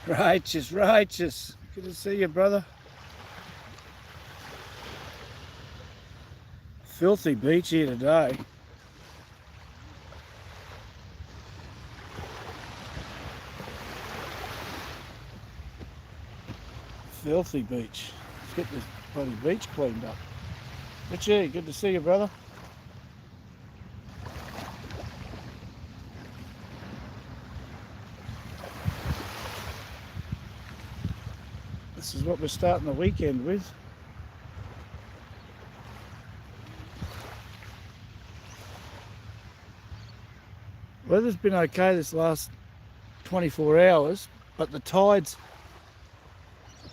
Righteous, righteous. Good to see you, brother. Filthy beach here today. Filthy beach. Let's get this bloody beach cleaned up. Richie, good to see you, brother. This is what we're starting the weekend with. Weather's been okay this last 24 hours, but the tides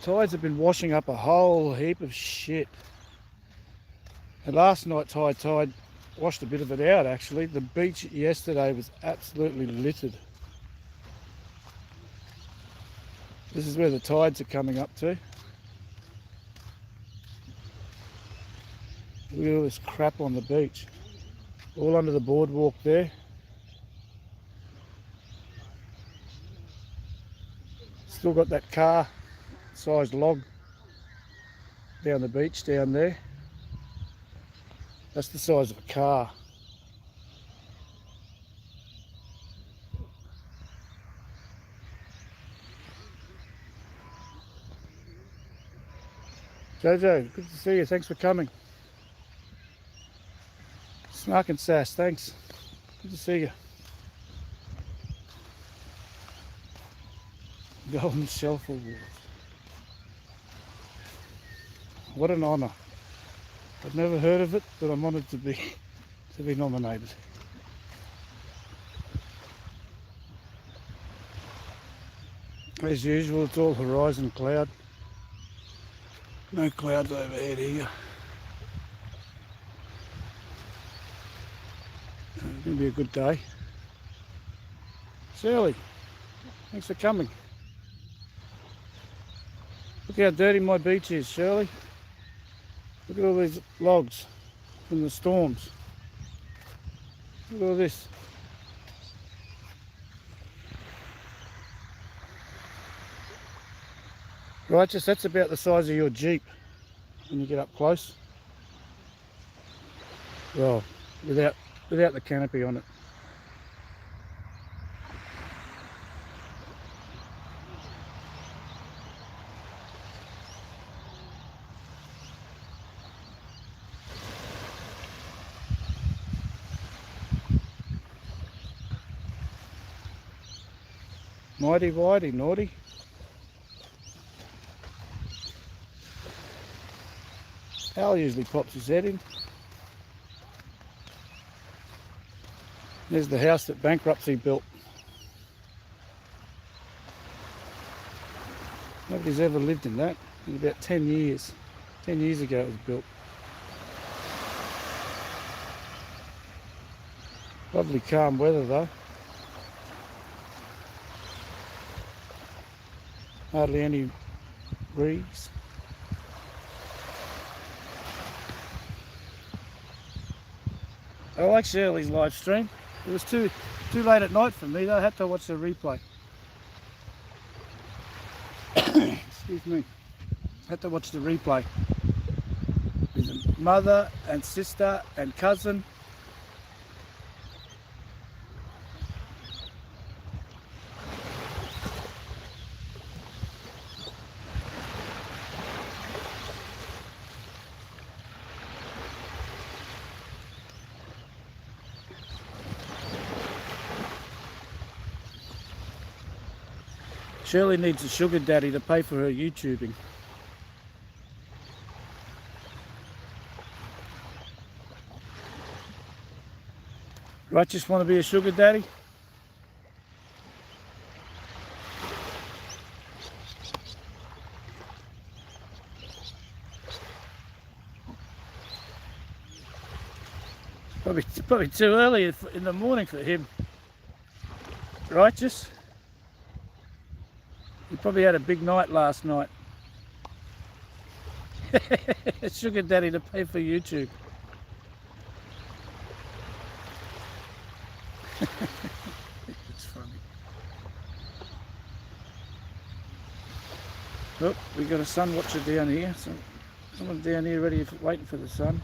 have been washing up a whole heap of shit. And last night's high tide washed a bit of it out actually. The beach yesterday was absolutely littered. This is where the tides are coming up to. Look at all this crap on the beach. All under the boardwalk there. Still got that car sized log down the beach down there. That's the size of a car. Jojo, good to see you. Thanks for coming. Snark and Sass, thanks. Good to see you. Golden Shelf Award. What an honour. I've never heard of it, but I'm honoured to be nominated. As usual, it's all horizon cloud. No clouds overhead here. It's going to be a good day. Shirley, thanks for coming. Look how dirty my beach is, Shirley. Look at all these logs from the storms. Look at all this. Righteous, that's about the size of your Jeep when you get up close. Well, without the canopy on it. Mighty Whitey, naughty. Al usually pops his head in. There's the house that Bankruptcy built. Nobody's ever lived in that in about 10 years. 10 years ago it was built. Lovely calm weather though. Hardly any breeze. I like Shirley's live stream. It was too late at night for me though. I had to watch the replay. Excuse me. I had to watch the replay. With mother and sister and cousin. Shirley needs a sugar daddy to pay for her YouTubing. Right, just want to be a sugar daddy? Probably too early in the morning for him. Righteous? He probably had a big night last night. Sugar daddy to pay for YouTube. It's funny. Oh, we got a sun watcher down here. So someone down here ready for, waiting for the sun.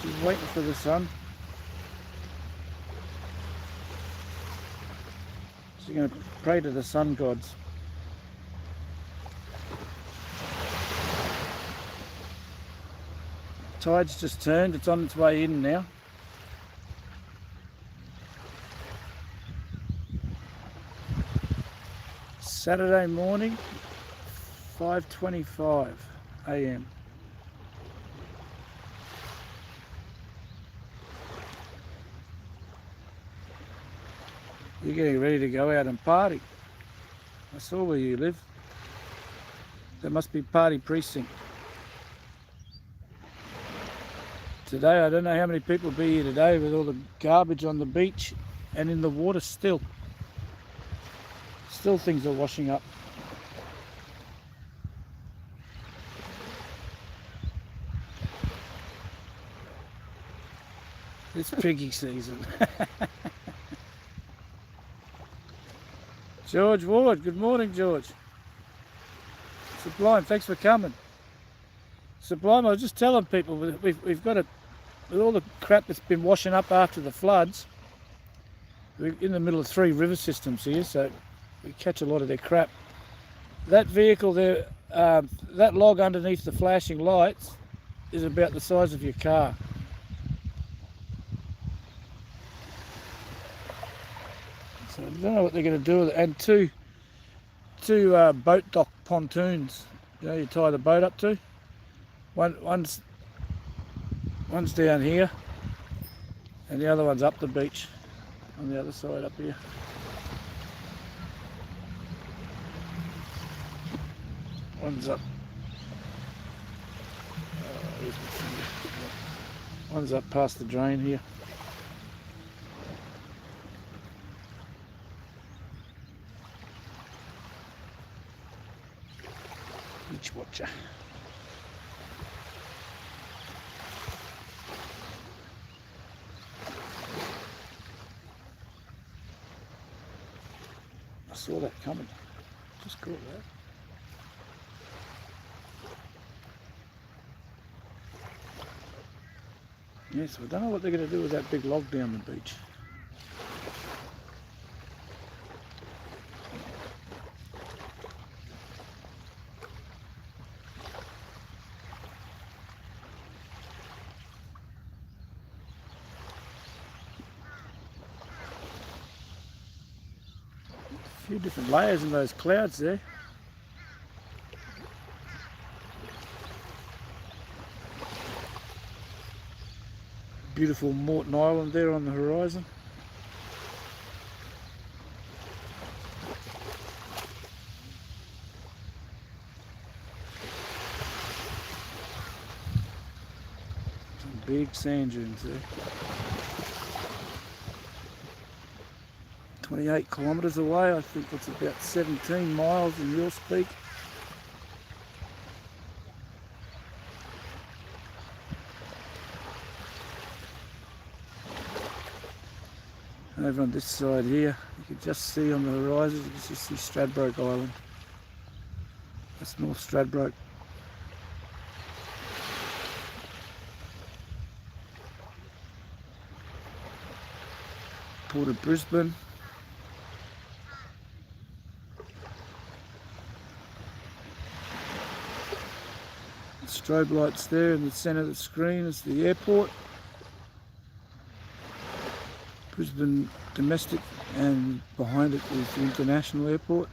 She's waiting for the sun. She's going to pray to the sun gods. Tide's just turned, it's on its way in now. Saturday morning, 5:25 a.m. You're getting ready to go out and party. I saw where you live. There must be party precinct. Today, I don't know how many people will be here today with all the garbage on the beach and in the water still. Still things are washing up. It's piggy season. George Ward, good morning, George. Sublime, thanks for coming. Sublime, I was just telling people we've got with all the crap that's been washing up after the floods. We're in the middle of 3 river systems here, so we catch a lot of their crap. That vehicle there, that log underneath the flashing lights is about the size of your car. So I don't know what they're going to do with it. And two boat dock pontoons, you know, you tie the boat up to. One's down here, and the other one's up the beach on the other side up here. One's up. One's up past the drain here. Beach watcher. I saw that coming. Just caught that. Yes, I don't know what they're going to do with that big log down the beach. A few different layers in those clouds there. Beautiful Moreton Island there on the horizon. Some big sand dunes there. 28 kilometres away, I think it's about 17 miles in real speak. Over on this side here, you can just see on the horizon, you can just see Stradbroke Island. That's North Stradbroke. Port of Brisbane. The strobe lights there in the centre of the screen is the airport. Brisbane domestic, and behind it is the international airport.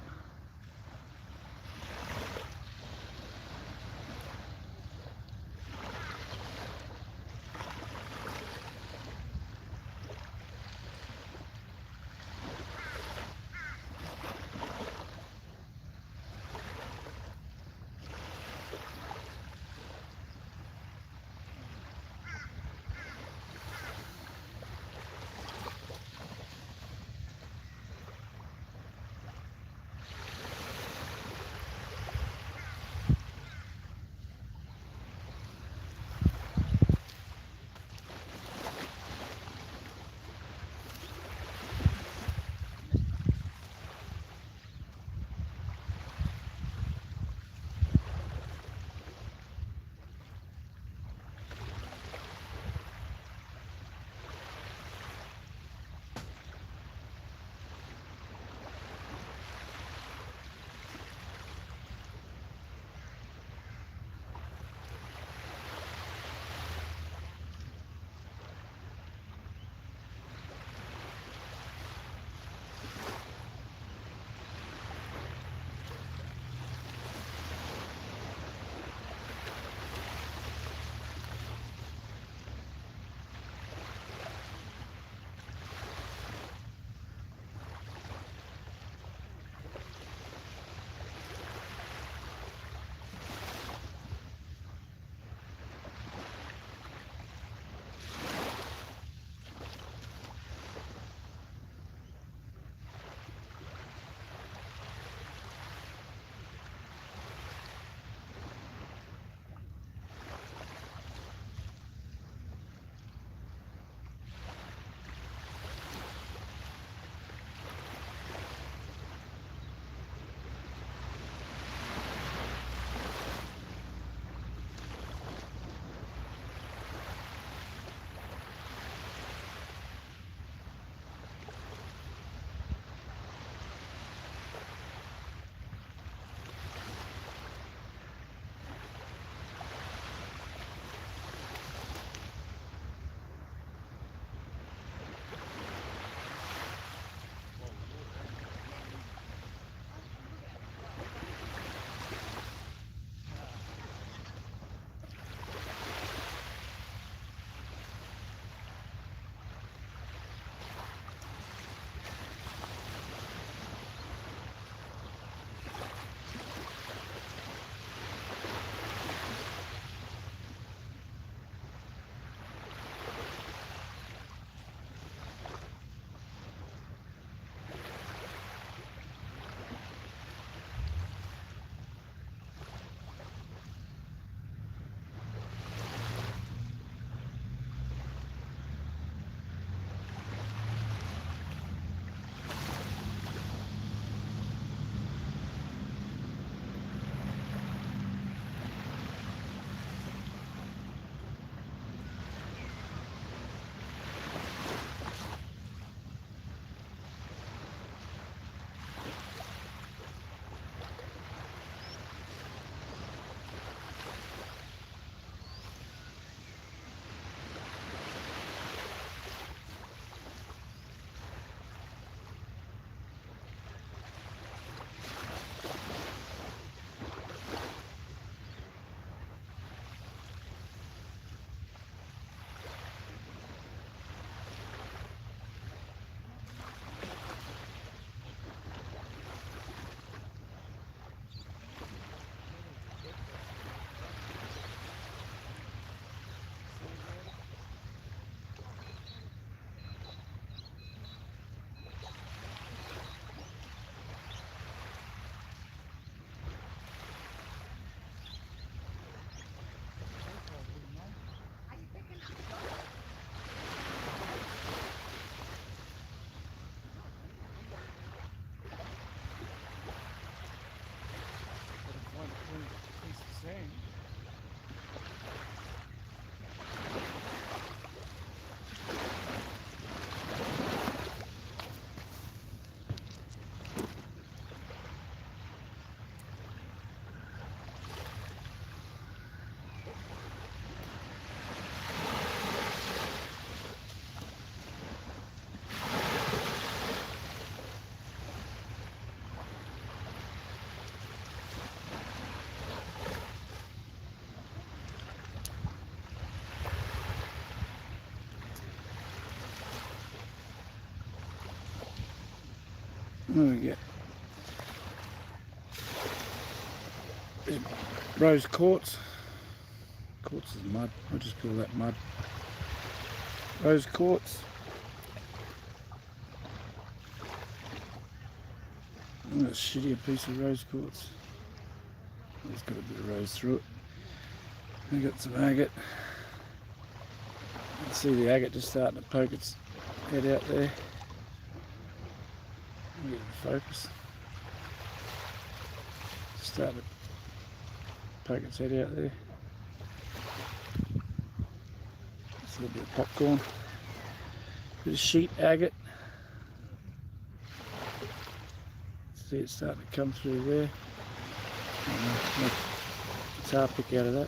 There we go. Rose quartz. Quartz is mud. I'll just call that mud. Rose quartz. Oh, that's shitty, a piece of rose quartz. It's got a bit of rose through it. I got some agate. You can see the agate just starting to poke its head out there. Get it in focus. Just starting to poke its head out there. Just a little bit of popcorn. Bit of sheet agate. See it starting to come through there. Make a guitar pick out of that.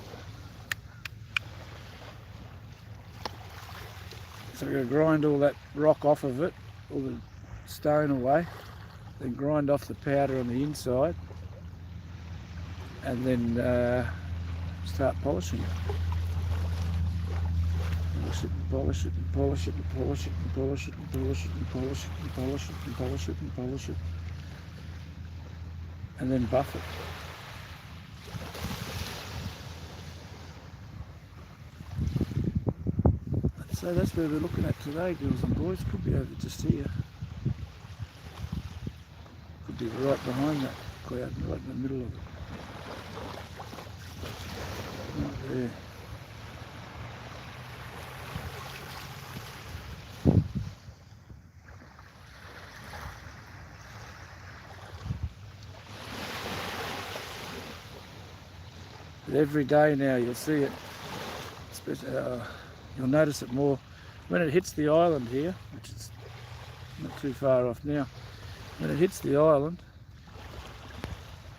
So we're going to grind all that rock off of it, all the stone away, then grind off the powder on the inside, and then start polishing it. Polish it and polish it and polish it and polish it and polish it and polish it and polish it and polish it and polish it and polish it, and then buff it. So that's where we're looking at today, girls and boys. Could be over just here. Could be right behind that cloud, right in the middle of it. Right there. But every day now you'll see it. You'll notice it more when it hits the island here, which is not too far off now. When it hits the island,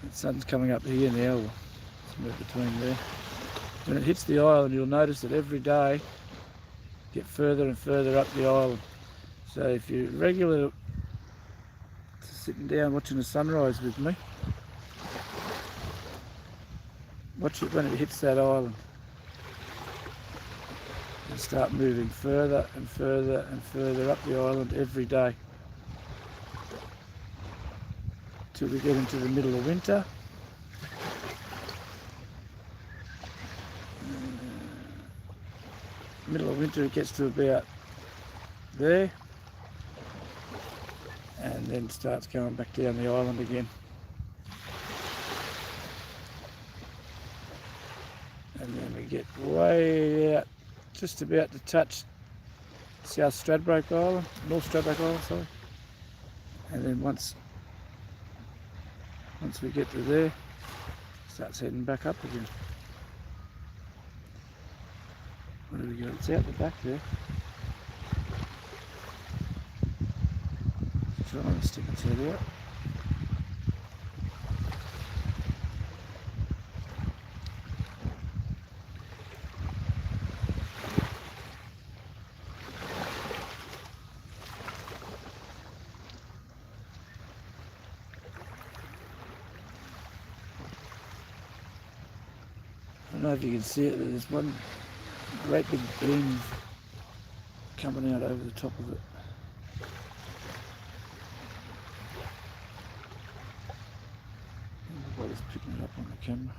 the sun's coming up here now, somewhere between there. When it hits the island, you'll notice that every day get further and further up the island. So if you're regular to sitting down watching the sunrise with me, watch it when it hits that island. And start moving further and further and further up the island every day till we get into the middle of winter. Middle of winter it gets to about there and then starts going back down the island again. And then we get way out, just about to touch South Stradbroke Island, North Stradbroke Island, sorry. And then once we get to there, it starts heading back up again. Where do we go? It's out the back there. Trying to stick its head out. I don't know if you can see it, but there's one great big beam coming out over the top of it. Everybody's picking it up on the camera.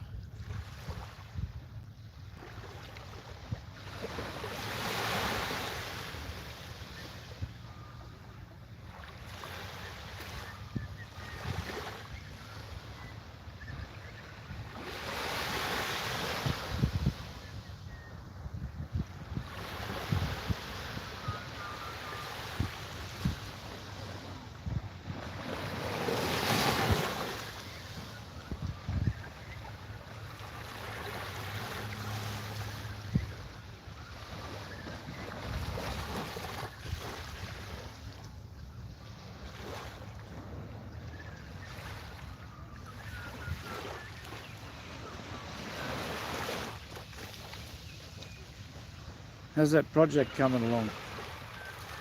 How's that project coming along?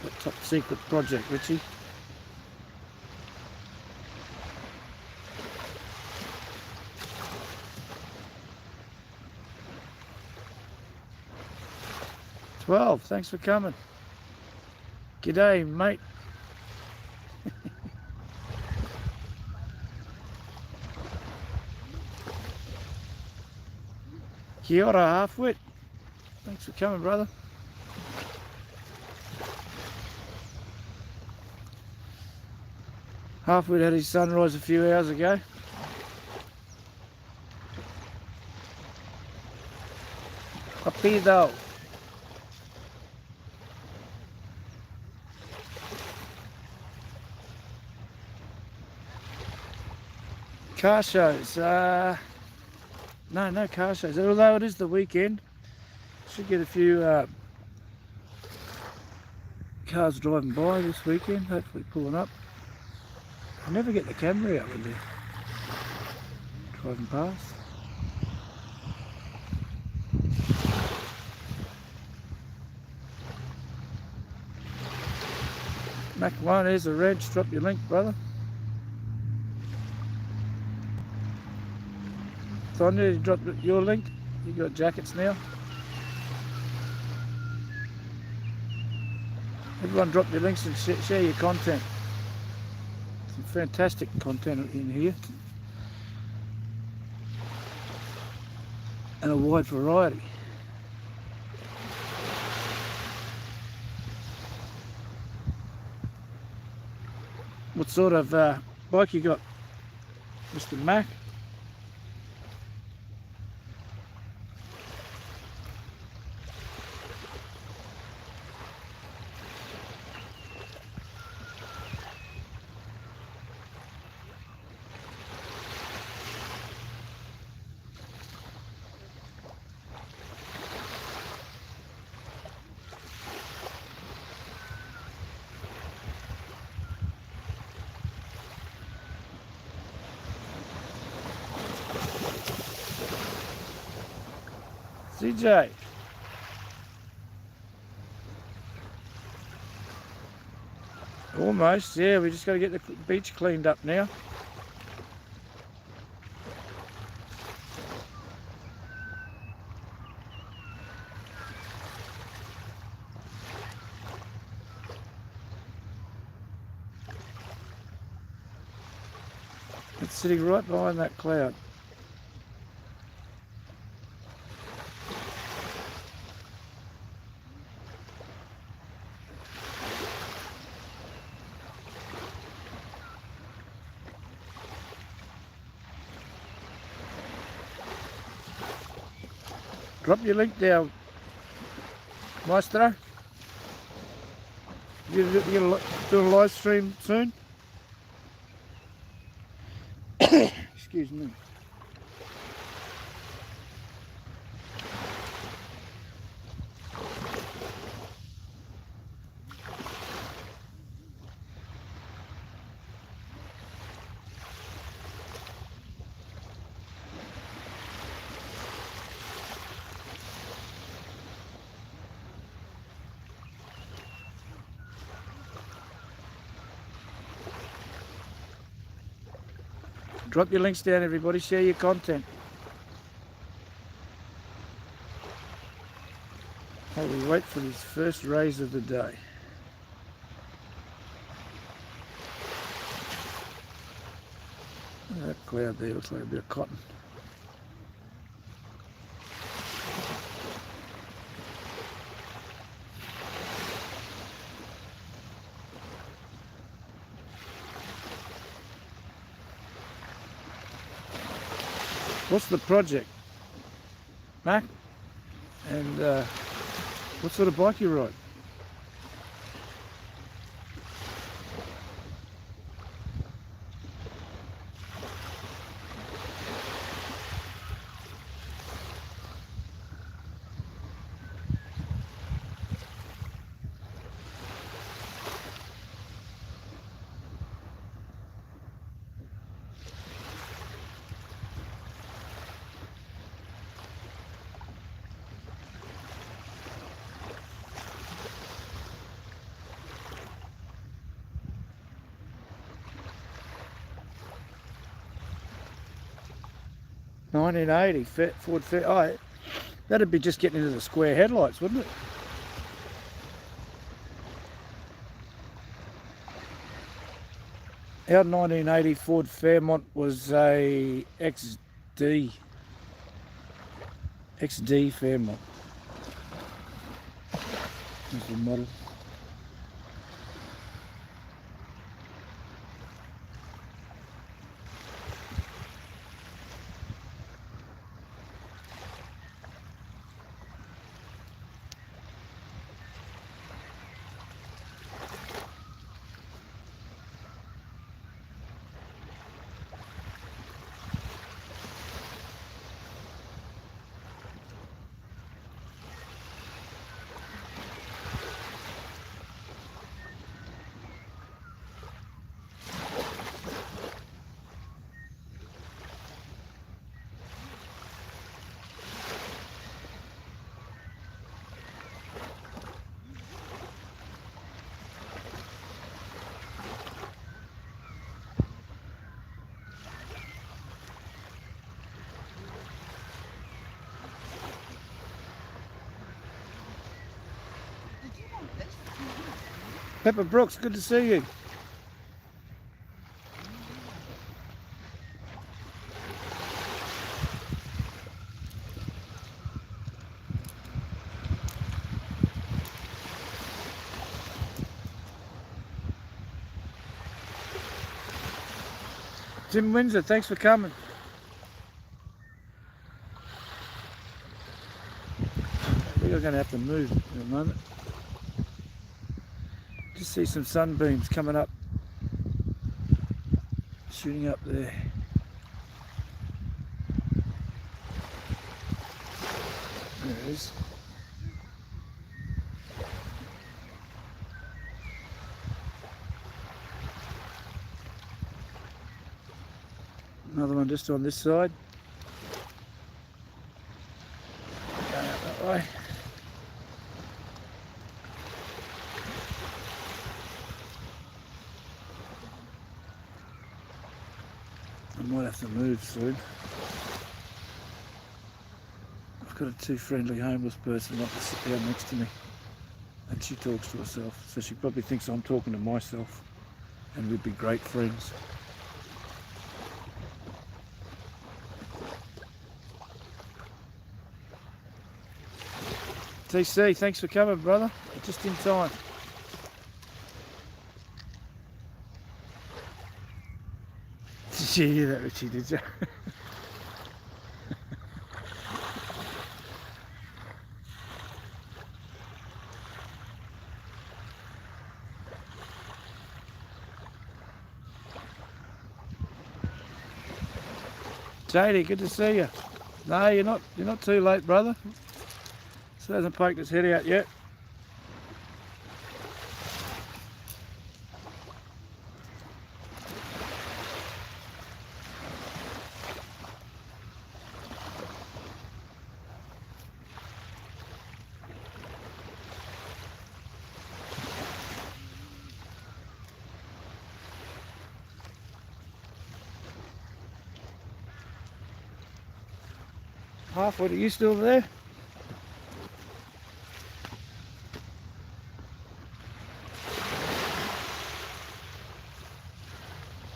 That top secret project, Richie? "12, thanks for coming. G'day, mate." Kia ora, Halfwit. Thanks for coming, brother. Halfwit had his sunrise a few hours ago. Rapido. Car shows. No car shows. Although it is the weekend, should get a few cars driving by this weekend. Hopefully pulling up. I never get the camera out when they're driving past. Mac 1, there's a reg. Drop your link, brother. Sonia, you dropped your link. You got jackets now. Everyone drop your links and share your content. Some fantastic content in here. And a wide variety. What sort of bike you got, Mr. Mac? CJ. Almost, yeah, we just got to get the beach cleaned up now. It's sitting right behind that cloud. Drop your link down, Maestro. You're do a live stream soon? Excuse me. Drop your links down, everybody. Share your content. While we wait for this first raise of the day. That cloud there looks like a bit of cotton. What's the project, Mac? And what sort of bike you ride? $1980 Ford Fair. Oh, that'd be just getting into the square headlights, wouldn't it? Our 1980 Ford Fairmont was a XD. XD Fairmont. There's the model. Pepper Brooks, good to see you. Tim Windsor, thanks for coming. I think I'm going to have to move in a moment. Just see some sunbeams coming up, shooting up there. There it is. Another one just on this side. Going out that way. I might have to move soon. I've got a too friendly homeless person not to sit down next to me, and she talks to herself, so she probably thinks I'm talking to myself, and we'd be great friends. TC, thanks for coming, brother. Just in time. Did you hear that, Richie, did you? JD, good to see you. No, you're not too late, brother. Still hasn't poked its head out yet. Halfwood, are you still there?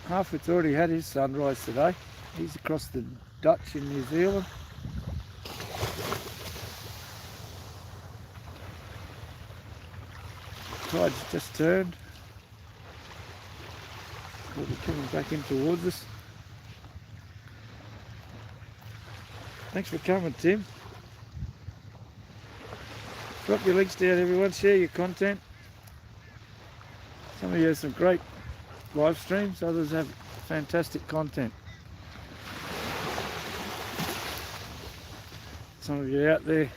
Halfwood's already had his sunrise today. He's across the Dutch in New Zealand. Tide's just turned. We'll be coming back in towards us. Thanks for coming, Tim. Drop your links down, everyone. Share your content. Some of you have some great live streams, others have fantastic content. Some of you out there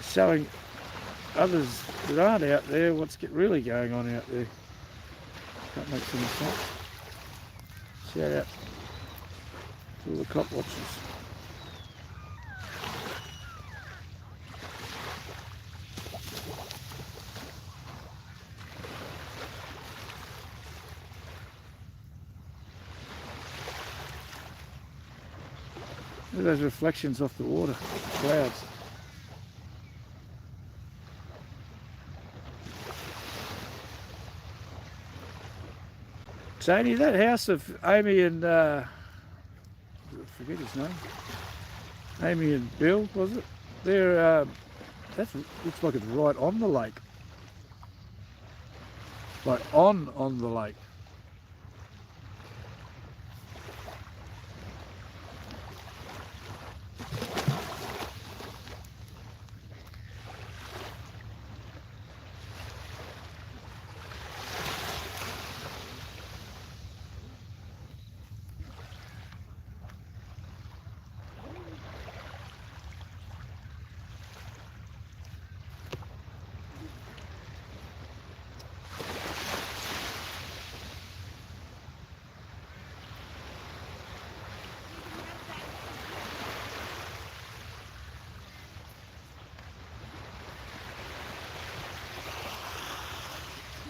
showing others that aren't out there what's really going on out there. That makes any sense. Shout out to all the cop watchers. Look at those reflections off the water, clouds. Janie, that house of Amy and I forget his name. Amy and Bill, was it? They're, that looks like it's right on the lake. Like on the lake.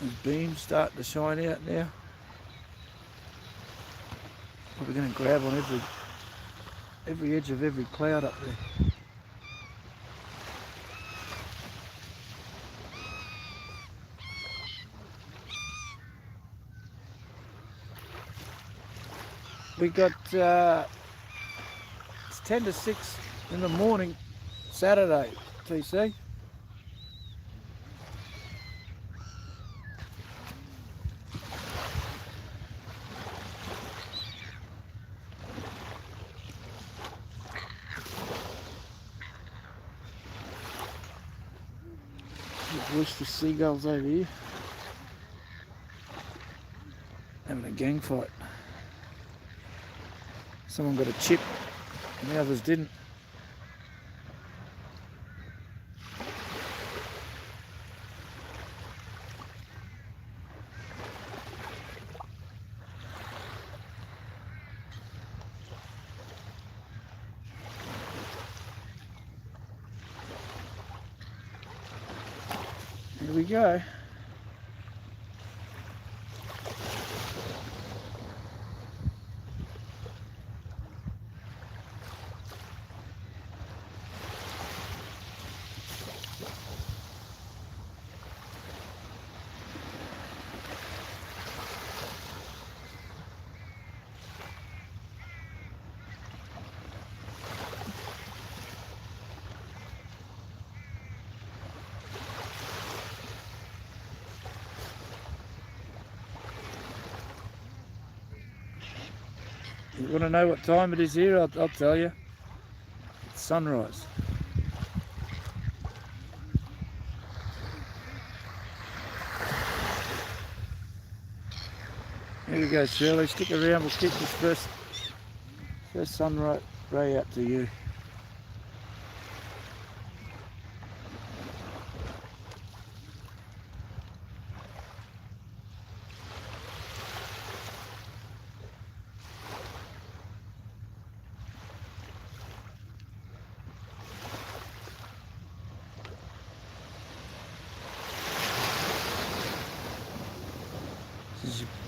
There's beams starting to shine out now. Probably going to grab on every edge of every cloud up there. We got it's 10 to 6 in the morning, Saturday, TC. Rooster seagulls over here, having a gang fight. Someone got a chip and the others didn't. Here we go. You want to know what time it is here? I'll tell you. It's sunrise. Here we go, Shirley. Stick around. We'll keep this first sun ray out to you.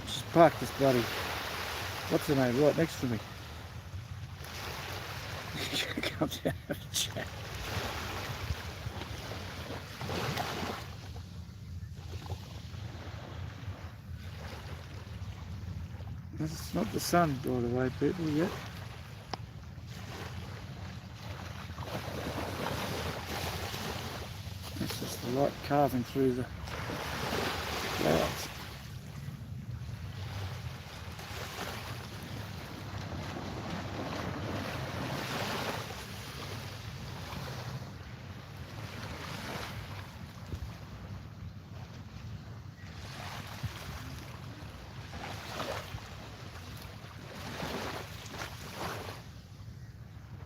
She's parked this bloody, what's her name, right next to me. Come down and have a chat. It's not the sun, by the way, people, yet. It's just the light carving through the clouds.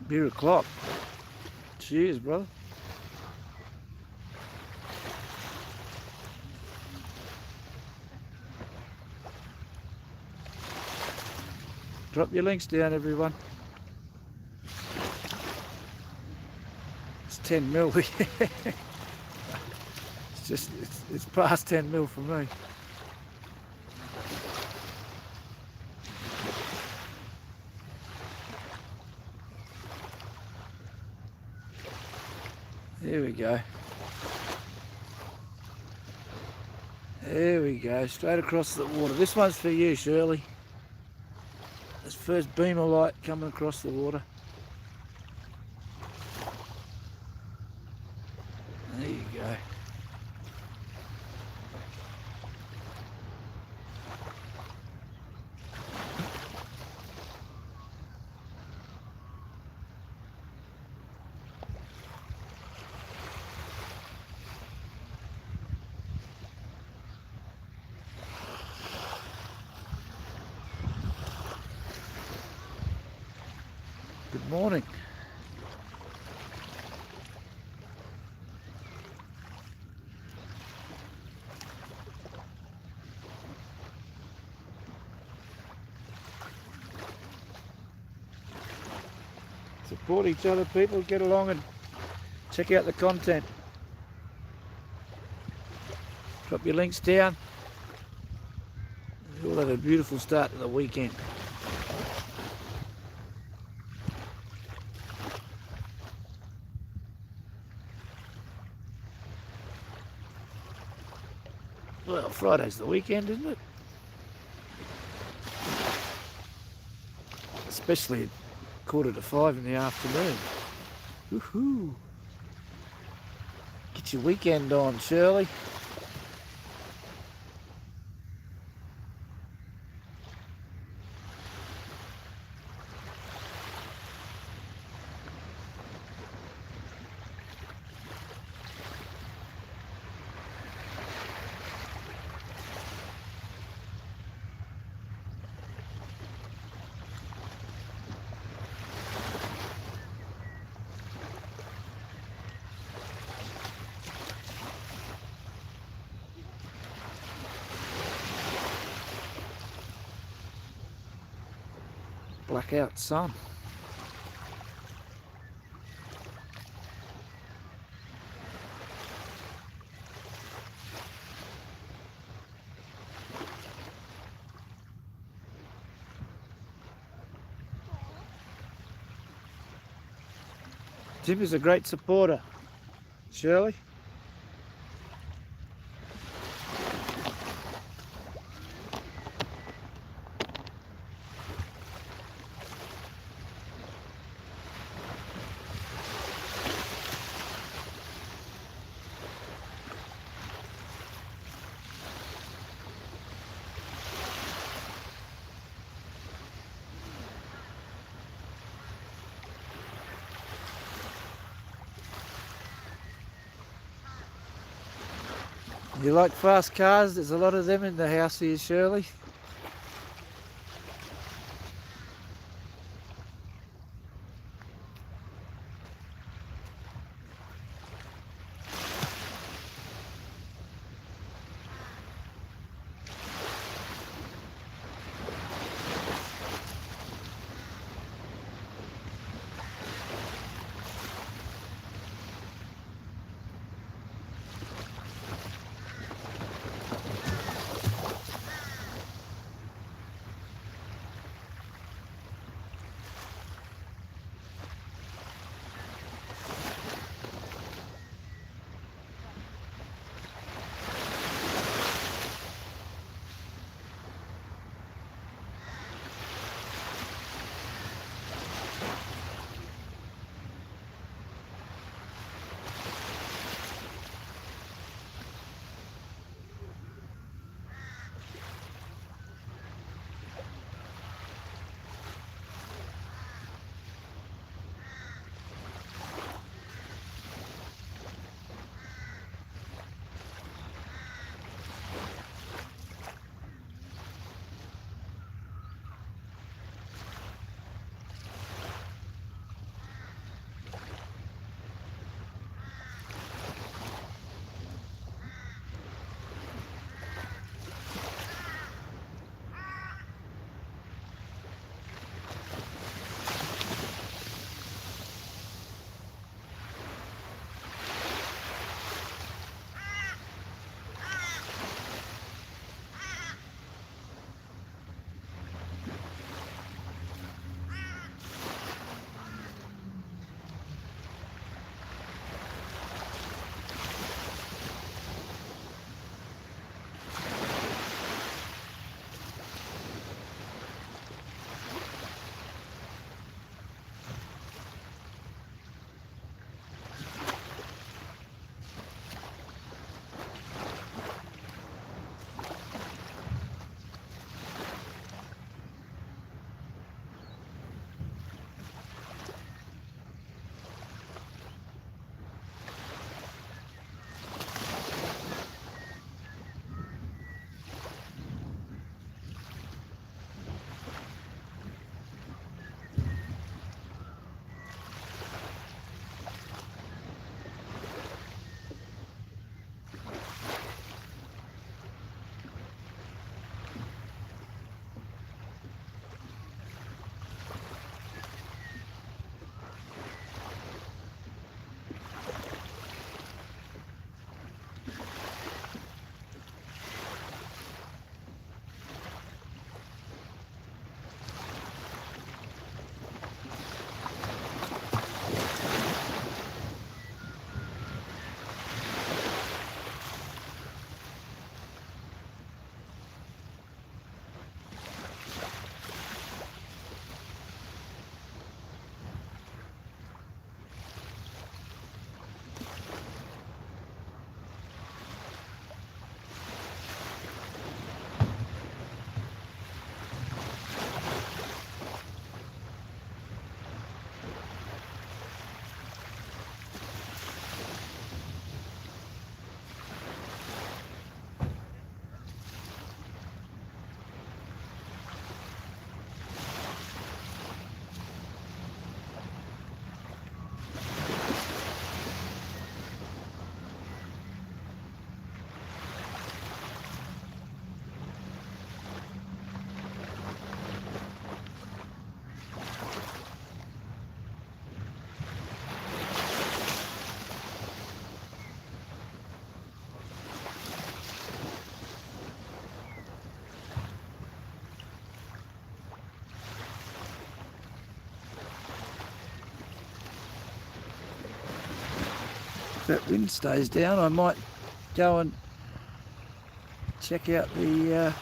Beer o'clock. Cheers, brother. Drop your links down, everyone. It's 10 mil. It's past 10 mil for me. There we go. There we go, straight across the water. This one's for you, Shirley. This first beam of light coming across the water. Morning. Support each other, people. Get along and check out the content. Drop your links down. We'll have a beautiful start to the weekend. Well, Friday's the weekend, isn't it? Especially at 4:45 in the afternoon. Woohoo! Get your weekend on, Shirley. Blackout sun. Jim is a great supporter. Shirley? You like fast cars? There's a lot of them in the house here, Shirley. If that wind stays down, I might go and check out the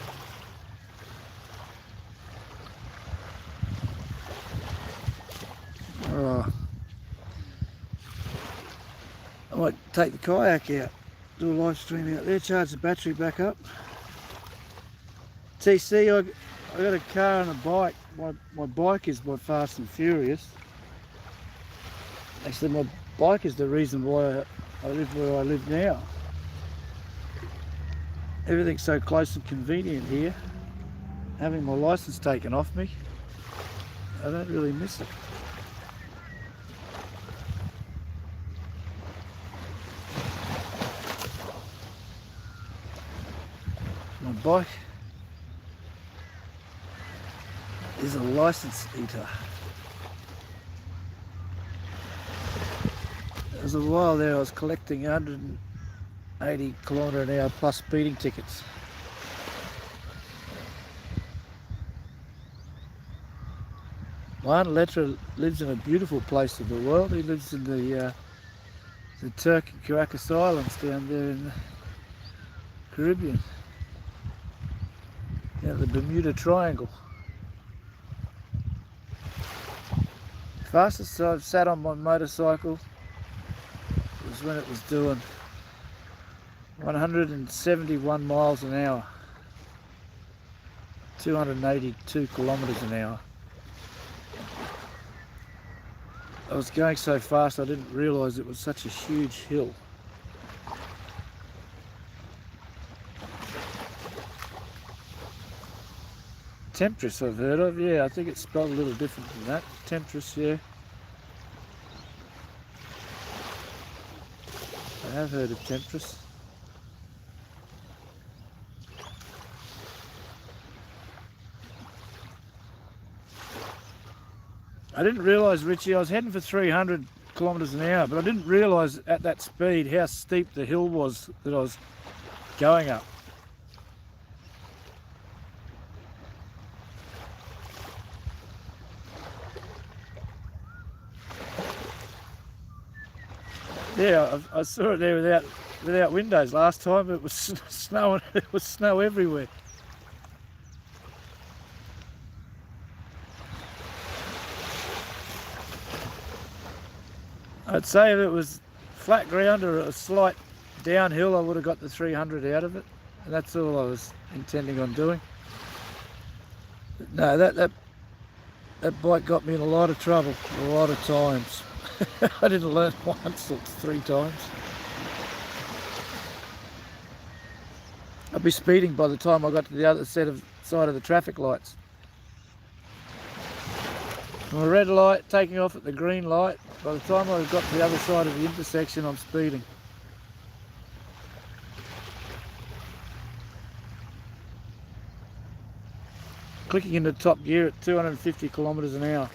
I might take the kayak out, do a live stream out there, charge the battery back up. TC, I got a car and a bike. My bike is my Fast and Furious. Actually, my bike is the reason why I live where I live now. Everything's so close and convenient here. Having my license taken off me, I don't really miss it. My bike is a license eater. There was a while there I was collecting 180 km/h plus speeding tickets. My Aunt Letra lives in a beautiful place of the world. He lives in the Turk and Caracas Islands down there in the Caribbean. Down the Bermuda Triangle. Fastest I've sat on my motorcycle was when it was doing 171 miles an hour, 282 kilometres an hour. I was going so fast I didn't realise it was such a huge hill. Temptress I've heard of, yeah, I think it's spelled a little different than that. Temptress, yeah. I have heard of Temptress. I didn't realise, Richie, I was heading for 300 kilometres an hour, but I didn't realise at that speed how steep the hill was that I was going up. Yeah, I saw it there without windows last time. It was snowing. There was snow everywhere. I'd say if it was flat ground or a slight downhill, I would have got the 300 out of it, and that's all I was intending on doing. But no, that bike got me in a lot of trouble a lot of times. I didn't learn once or 3 times. I'd be speeding by the time I got to the other side of the traffic lights. From a red light, taking off at the green light, by the time I got to the other side of the intersection, I'm speeding. Clicking into top gear at 250 kilometres an hour.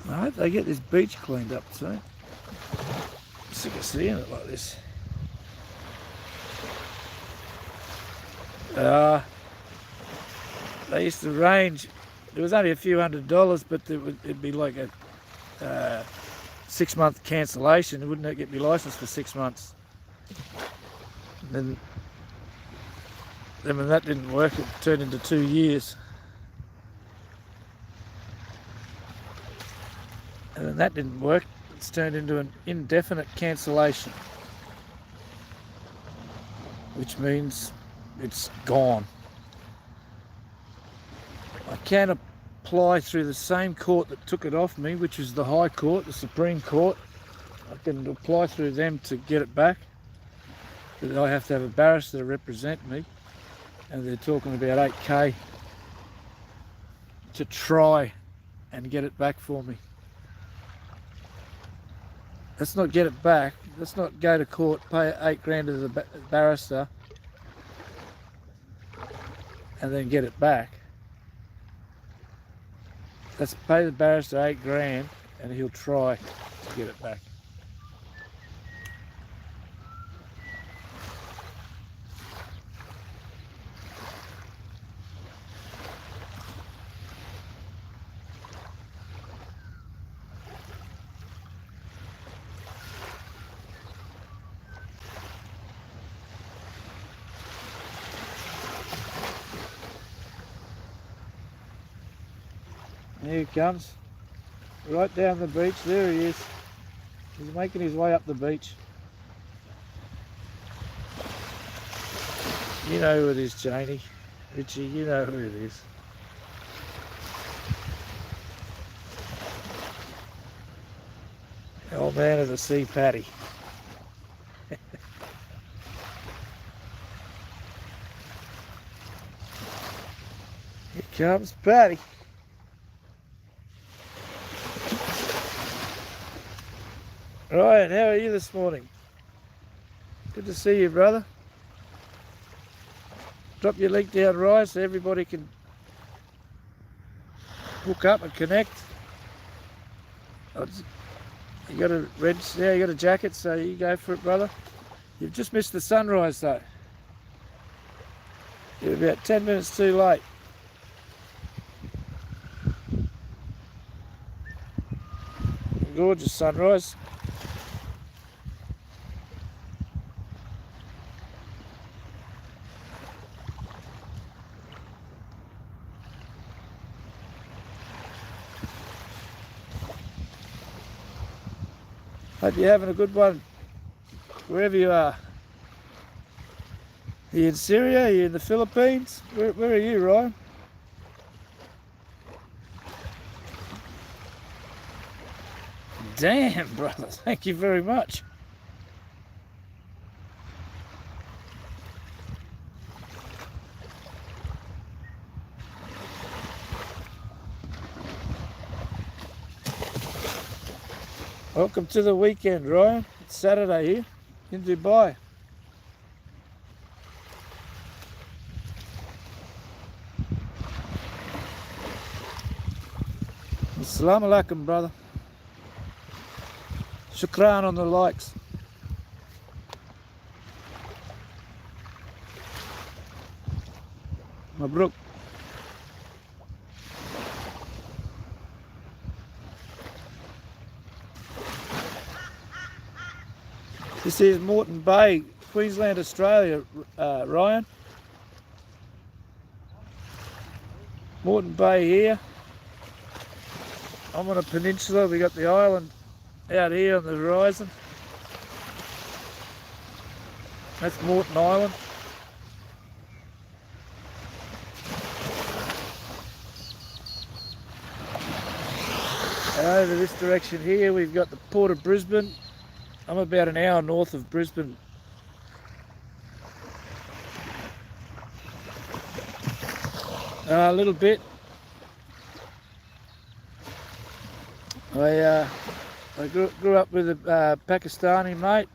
I hope they get this beach cleaned up soon. I'm sick of seeing it like this. They used to range, it was only a few $100s, but it'd be like a 6-month cancellation. It wouldn't get me licensed for 6 months. And then when that didn't work, it turned into 2 years. And then that didn't work, it's turned into an indefinite cancellation, which means it's gone. I can apply through the same court that took it off me, which is the High Court, the Supreme Court. I can apply through them to get it back, but I have to have a barrister to represent me, and they're talking about $8K to try and get it back for me. Let's not get it back. Let's not go to court, pay 8 grand to the barrister, and then get it back. Let's pay the barrister 8 grand and he'll try to get it back. Here he comes, right down the beach. There he is. He's making his way up the beach. You know who it is, Janie. Richie, you know who it is. The old man of the sea, Paddy. Here comes Paddy. Ryan, how are you this morning? Good to see you, brother. Drop your link down, Ryan, so everybody can hook up and connect. You got a red, yeah, you got a jacket, so you go for it, brother. You've just missed the sunrise, though. You're about 10 minutes too late. Gorgeous sunrise. Hope you're having a good one, wherever you are. Are you in Syria? Are you in the Philippines? Where are you, Ryan? Damn, brother, thank you very much. Welcome to the weekend, Ryan. It's Saturday here in Dubai. Assalamu alaikum, brother. Shukran on the likes. Mabruk. This is Moreton Bay, Queensland, Australia, Ryan. Moreton Bay here. I'm on a peninsula. We got the island out here on the horizon. That's Moreton Island. And over this direction here, we've got the Port of Brisbane. I'm about an hour north of Brisbane. A little bit. I grew up with a Pakistani mate.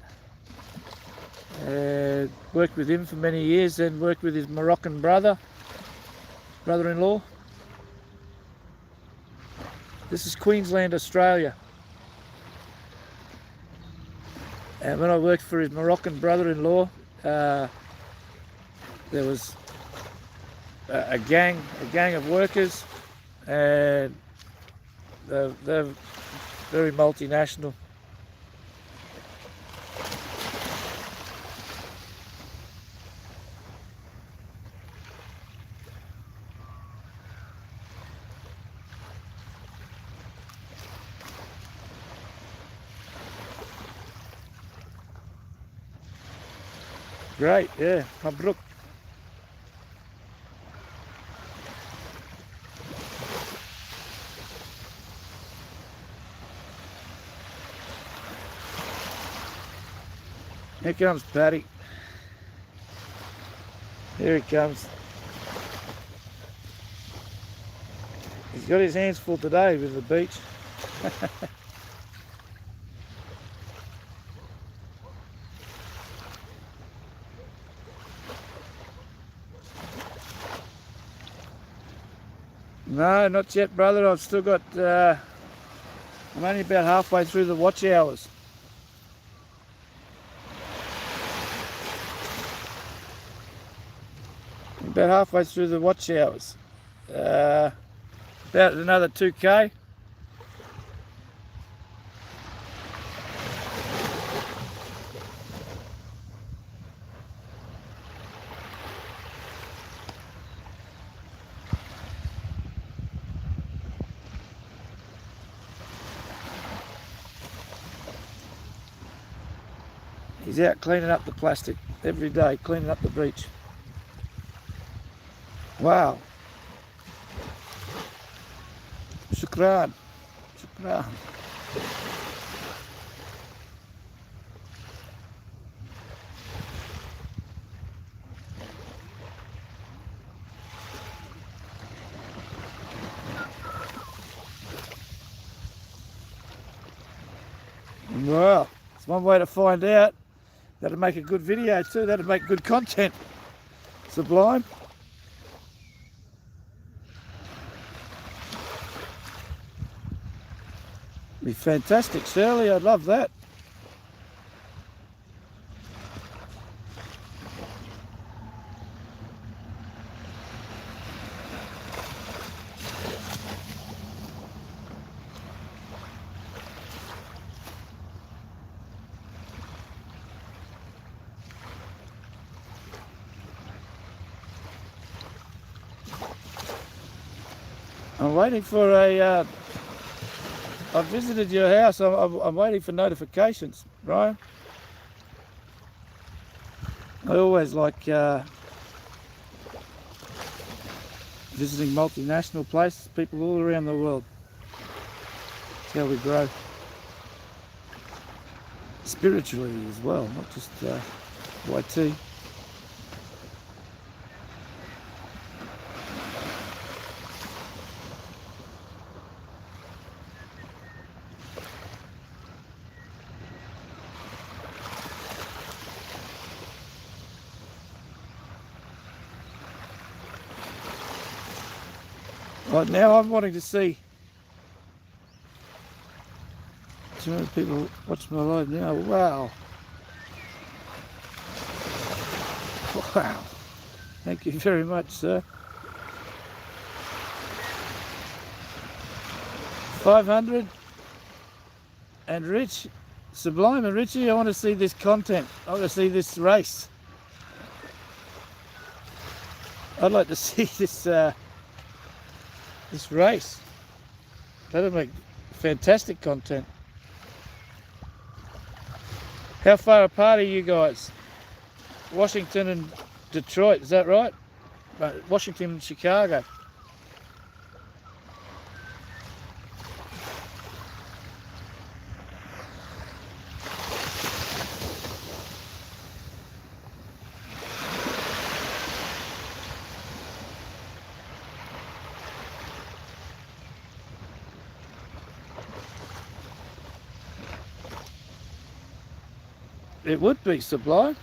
Worked with him for many years, then worked with his Moroccan brother-in-law. This is Queensland, Australia. And when I worked for his Moroccan brother-in-law, there was a gang of workers, and they're very multinational. Great, yeah, Mabruk. Here comes Paddy. Here he comes. He's got his hands full today with the beach. No, not yet, brother. I've still got, I'm only about halfway through the watch hours. About halfway through the watch hours. About another 2k. He's out cleaning up the plastic every day, cleaning up the beach. Wow. Shukran. Shukran. Well, it's one way to find out. That'd make a good video too. That'd make good content. Sublime. Be fantastic, Shirley. I'd love that. I'm waiting for a, I've visited your house, I'm waiting for notifications, Ryan. I always like visiting multinational places, people all around the world. That's how we grow. Spiritually as well, not just YT. Right now I'm wanting to see 200 people watch my live now. Wow. Wow. Thank you very much, sir. 500 and Rich, Sublime and Richie, I want to see this content. I want to see this race. I'd like to see this this race. That'll make fantastic content. How far apart are you guys? Washington and Detroit, is that right? Washington and Chicago. It would be, Sublime.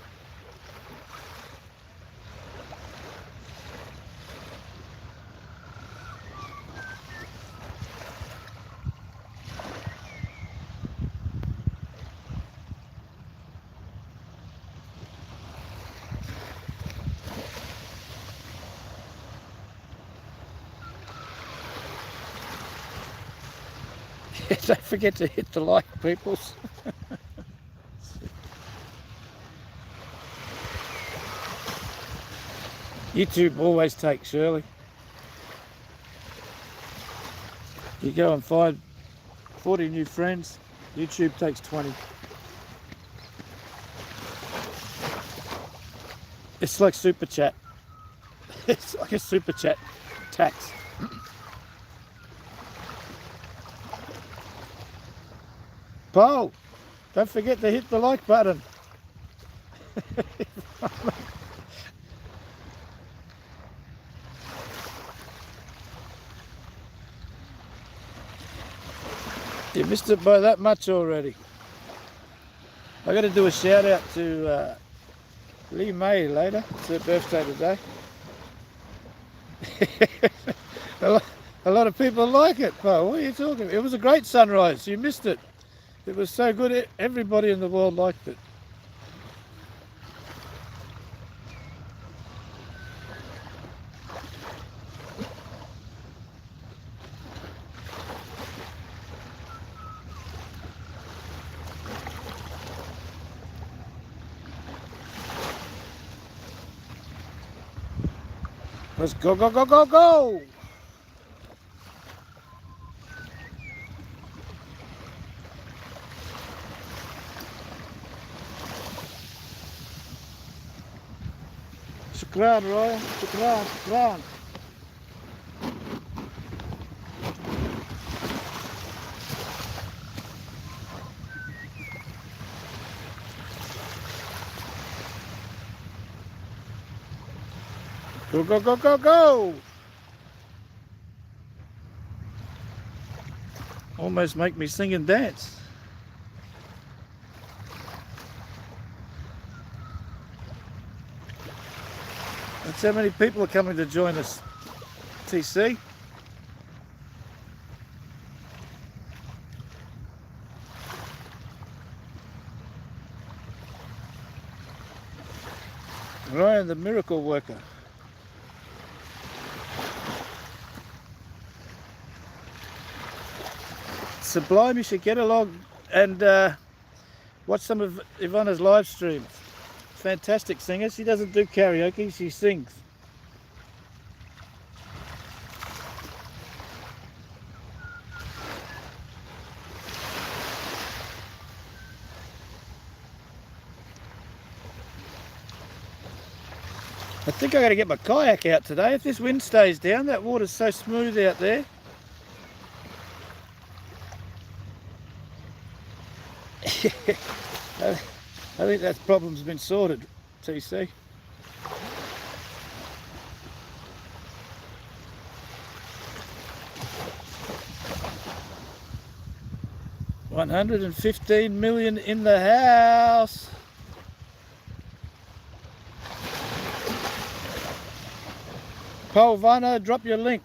Don't forget to hit the like, peoples. YouTube always takes, Shirley. You go and find 40 new friends, YouTube takes 20. It's like super chat. It's like a super chat tax. Paul, don't forget to hit the like button. You missed it by that much already. I got to do a shout out to Lee May later. It's her birthday today. A lot of people like it, Paul. What are you talking about? It was a great sunrise. You missed it. It was so good. Everybody in the world liked it. Let's go, go, go, go, go! Shukran, Roy. Shukran, shukran. Go, go, go, go, go! Almost make me sing and dance. That's how many people are coming to join us, TC. Ryan, the miracle worker. Sublime, you should get along and watch some of Ivana's live streams. Fantastic singer. She doesn't do karaoke, she sings. I think I got to get my kayak out today. If this wind stays down, that water's so smooth out there. I think that problem's been sorted, TC. $115 million in the house. Paul Vana, drop your link.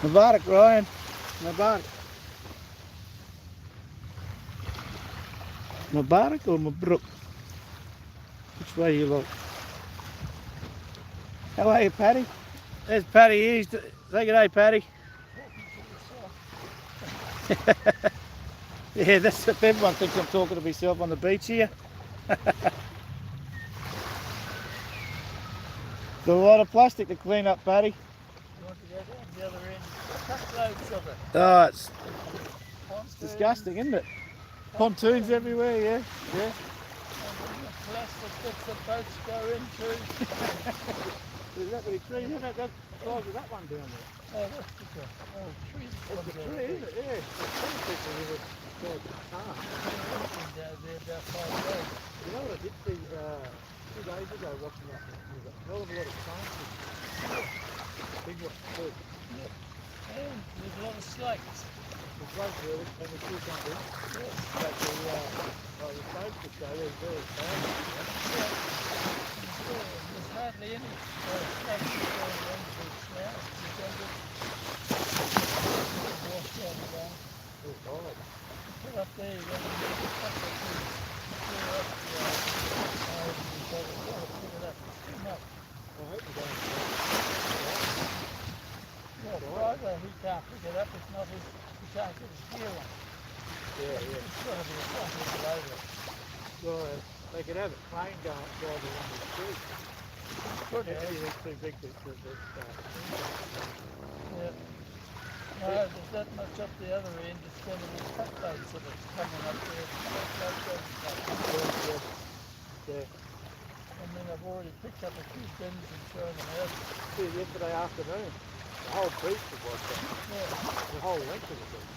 Mubarak, Ryan. Mubarak. Mubarak or Mabruk? Which way you look? How are you, Paddy? There's Paddy here. Say good day, Paddy. Yeah, that's if everyone thinks I'm talking to myself on the beach here. There's a lot of plastic to clean up, Paddy. You want to go down the other end? Truckloads of it. Oh, it's Pontoons, disgusting, isn't it? Pontoons everywhere, yeah. Yeah. and then the plastic bits that boats go into. There's that many trees, isn't it? That's the size of that one down there. Oh, that's just a trees. It's a tree, isn't it? Yeah. There's some people who would call it a car. Down there about 5 days. You know what I did see 2 days ago watching that? There's a hell of a lot of scientists. Big one, too. And there's a lot of snakes. The bloke really, and the two companies. Yes. But the folks would say they're very powerful. There's hardly any snakes going around the beach now. You can just wash out the ground. They're solid. Put up there, you're going to need a couple of things. Clear up the pick it up. Come up. I hope we don't. Well, Friday he can't pick it up. It's not his. He can't get his gear on. Yeah. It's got to be a front wheel over it. Well, they could have a plane driving on the street. Could Yeah, have. it's too big to Yeah. No, there's that much up the other end. It's going to be truckloads of it coming up there. Truckloads of it. Yeah. And then I've already picked up a few bins and thrown them out. See, yesterday afternoon, the whole beach was like that. Yeah. The whole length of the beach.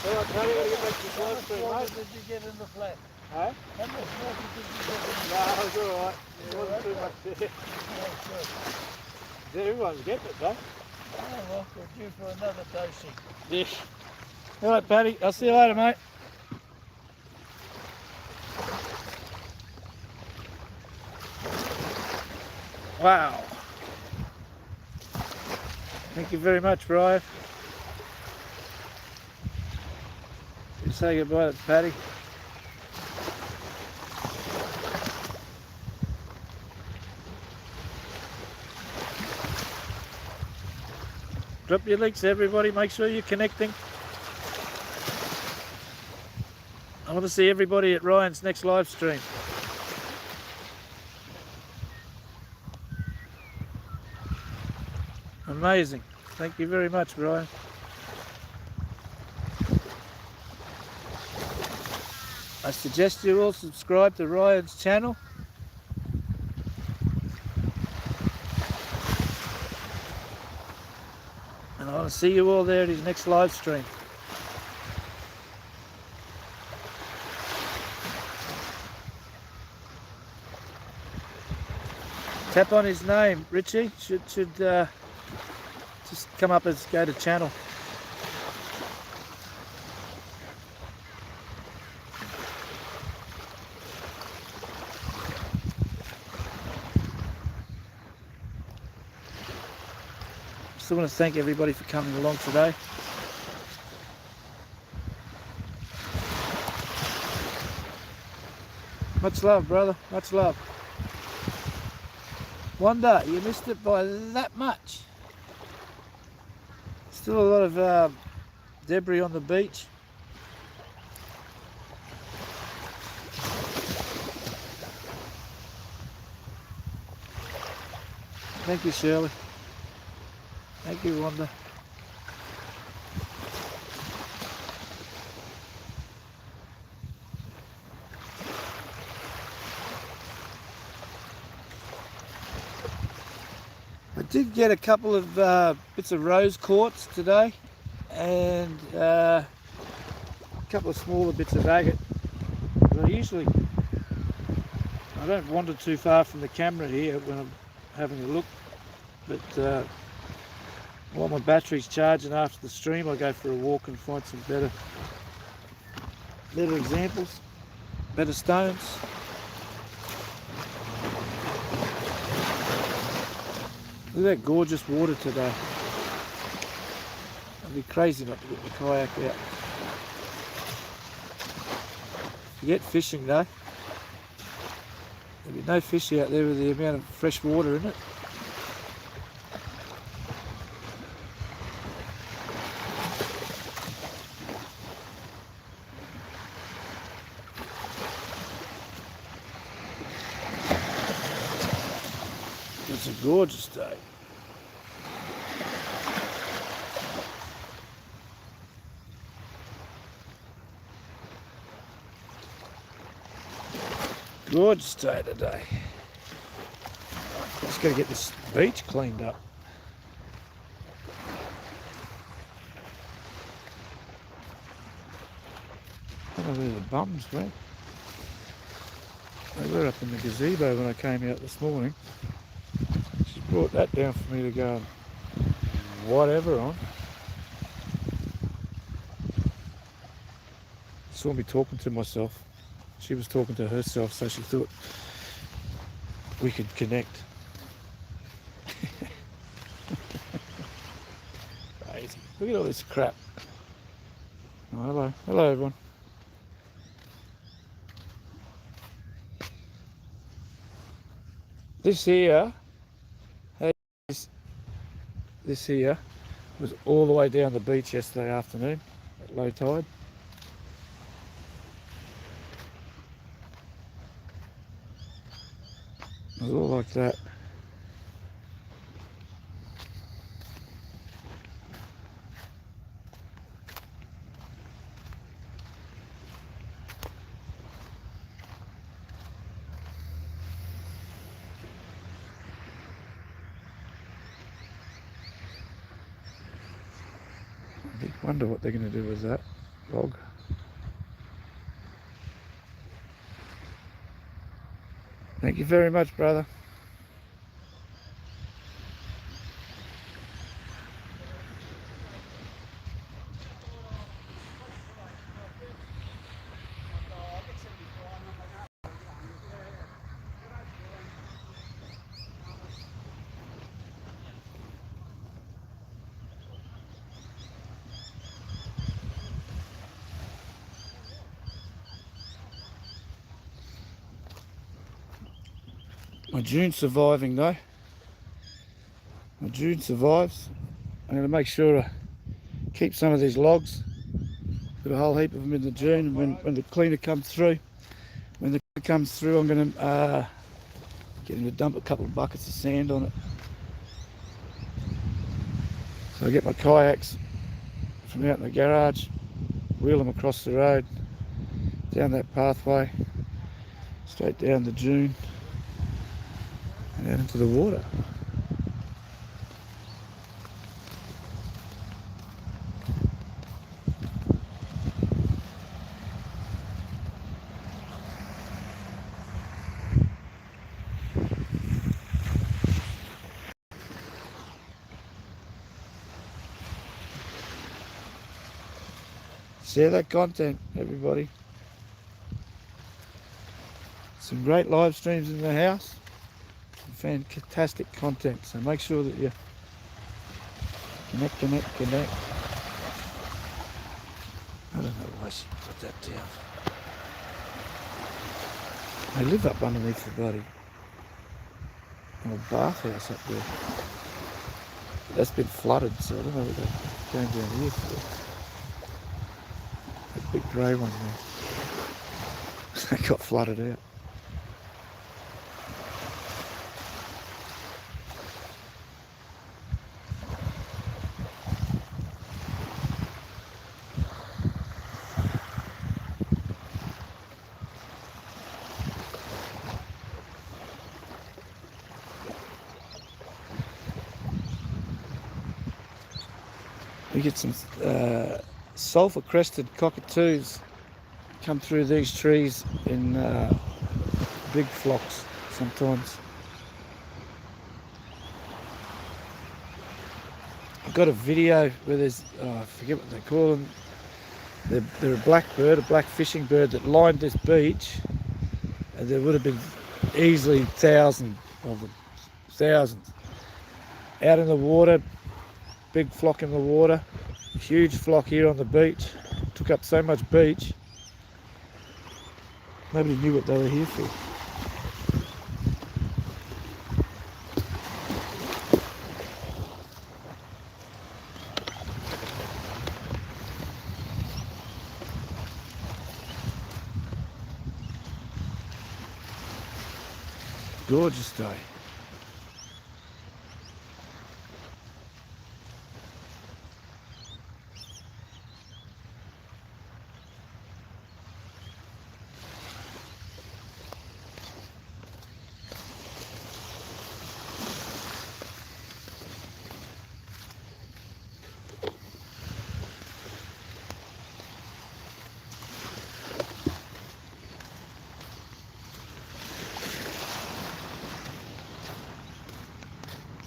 All right, Tony, I gotta get back to this How live much stream, water mate. did you get in the flat? Huh? How much water did you get in the No, it was alright. There wasn't too Okay. much there. Oh, good. Everyone's getting it, though. Oh, well, we're due for another dosing. Yeah. All right, Paddy. I'll see you later, mate. Wow. Thank you very much, Brian. You say goodbye to Paddy. Drop your links, everybody. Make sure you're connecting. I want to see everybody at Ryan's next live stream. Amazing. Thank you very much, Brian. I suggest you all subscribe to Ryan's channel. And I want to see you all there at his next live stream. Tap on his name, Richie. Should just come up as go to channel. Still want to thank everybody for coming along today. Much love, brother. Much love. Wonder, you missed it by that much. Still a lot of debris on the beach. Thank you, Shirley. Thank you, Wanda. I did get a couple of bits of rose quartz today and a couple of smaller bits of agate. But I don't wander too far from the camera here when I'm having a look, but while my battery's charging after the stream, I go for a walk and find some better examples, better stones. Look at that gorgeous water today. It'd be crazy not to get the kayak out. Forget fishing though. There'd be no fish out there with the amount of fresh water in it. It's a gorgeous day. Gorgeous day today. Just got to get this beach cleaned up. I don't know where the bums went. They were up in the gazebo when I came out this morning. She brought that down for me to go and whatever on. Saw me talking to myself. She was talking to herself, so she thought we could connect. Crazy. Look at all this crap. Oh, hello. Hello, everyone. This here, this here was all the way down the beach yesterday afternoon at low tide. It was all like that. Wonder what they're going to do with that log. Thank you very much, brother. My June's surviving though. My June survives. I'm going to make sure I keep some of these logs. Put a whole heap of them in the June. When the cleaner comes through, I'm going to get him to dump a couple of buckets of sand on it. So I get my kayaks from out in the garage, wheel them across the road, down that pathway, straight down the June, and out into the water. Share that content, everybody. Some great live streams in the house. Some fantastic content. So make sure that you connect. I don't know why she put that down. They live up underneath the bloody old bathhouse up there. That's been flooded, so I don't know what they're going down here for. That big grey one there. They got flooded out. We get some sulphur crested cockatoos come through these trees in big flocks sometimes. I've got a video where there's, I forget what they call them, they're a black fishing bird that lined this beach, and there would have been easily thousands of them, thousands. Out in the water, big flock in the water, huge flock here on the beach, took up so much beach, nobody knew what they were here for. Gorgeous day.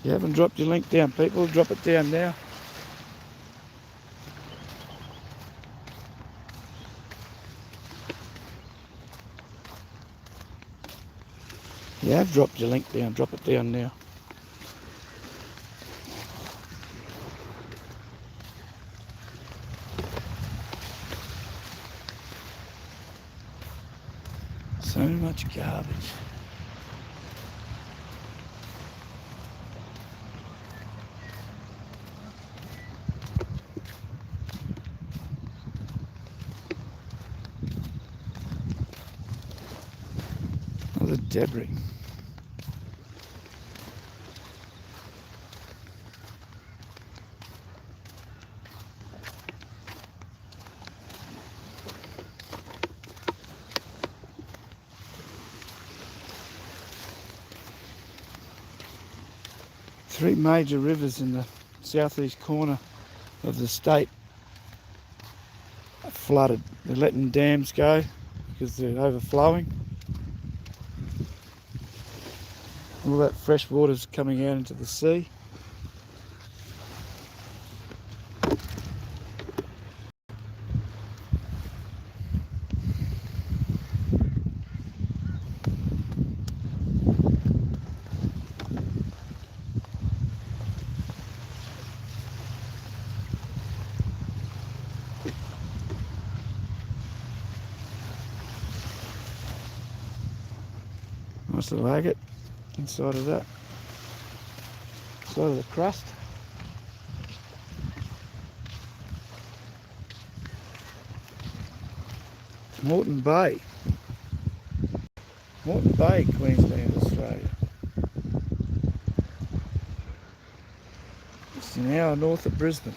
You haven't dropped your link down, people. Drop it down now. You have dropped your link down. Drop it down now. So much garbage. The debris. Three major rivers in the southeast corner of the state flooded. They're letting dams go because they're overflowing. All that fresh water's coming out into the sea. Nice little agate inside of that. Side of the crust. Moreton Bay. Moreton Bay, Queensland, Australia. It's an hour north of Brisbane.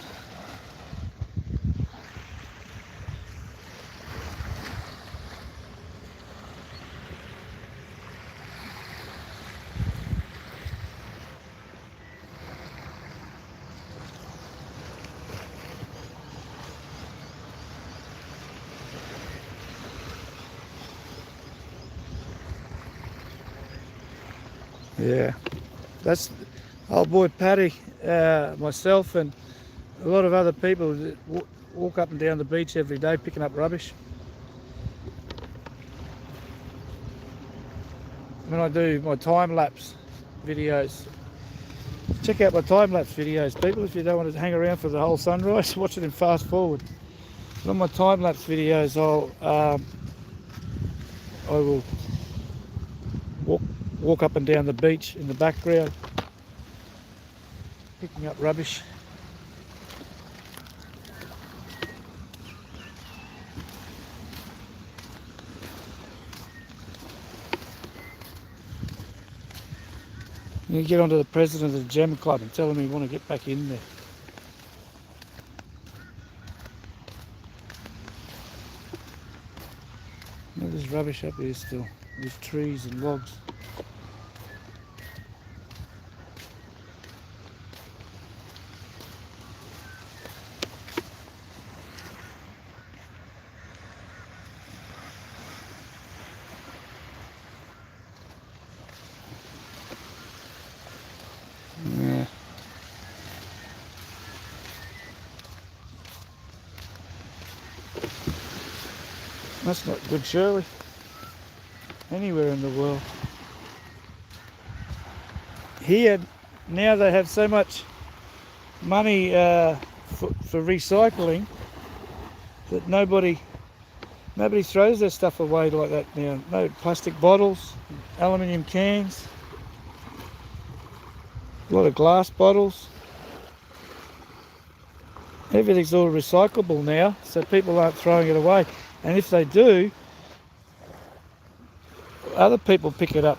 Yeah, that's old boy Paddy, myself and a lot of other people that walk up and down the beach every day picking up rubbish. When I do my time-lapse videos, check out my time-lapse videos, people, if you don't want to hang around for the whole sunrise, watch it in fast forward. On my time-lapse videos, I will walk up and down the beach in the background, picking up rubbish. You get onto the president of the Gem Club and tell him you want to get back in there. There's rubbish up here still, with trees and logs. Yeah. That's not good, surely. Anywhere in the world. Here, now they have so much money for recycling that nobody throws their stuff away like that now. No plastic bottles, aluminium cans, a lot of glass bottles. Everything's all recyclable now, so people aren't throwing it away. And if they do, other people pick it up.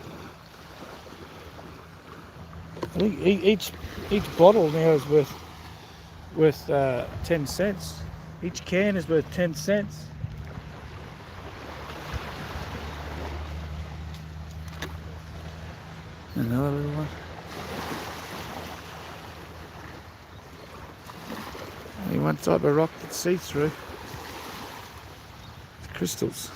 I think each bottle now is worth 10 cents. Each can is worth 10 cents. Another little one. Only one type of rock that's see-through. Crystals.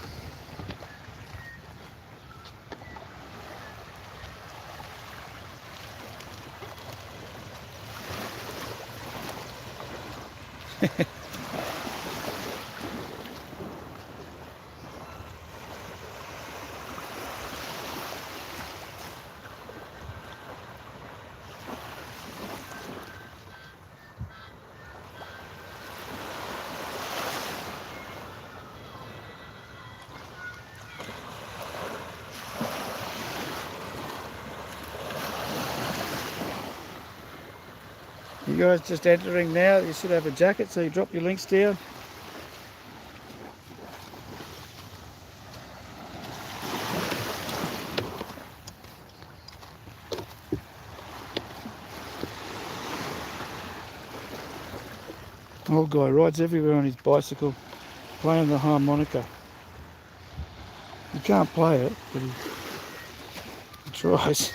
You guys just entering now, you should have a jacket, so you drop your links down. Old guy rides everywhere on his bicycle, playing the harmonica. He can't play it, but he tries.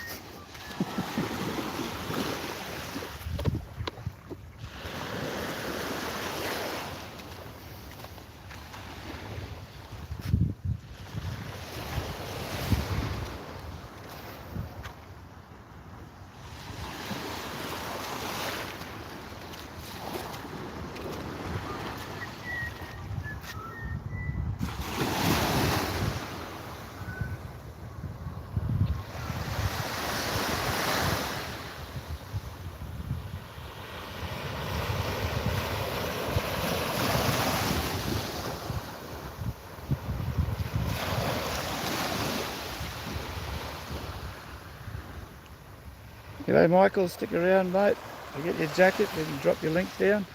G'day Michael, stick around mate. I'll get your jacket, you can drop your link down.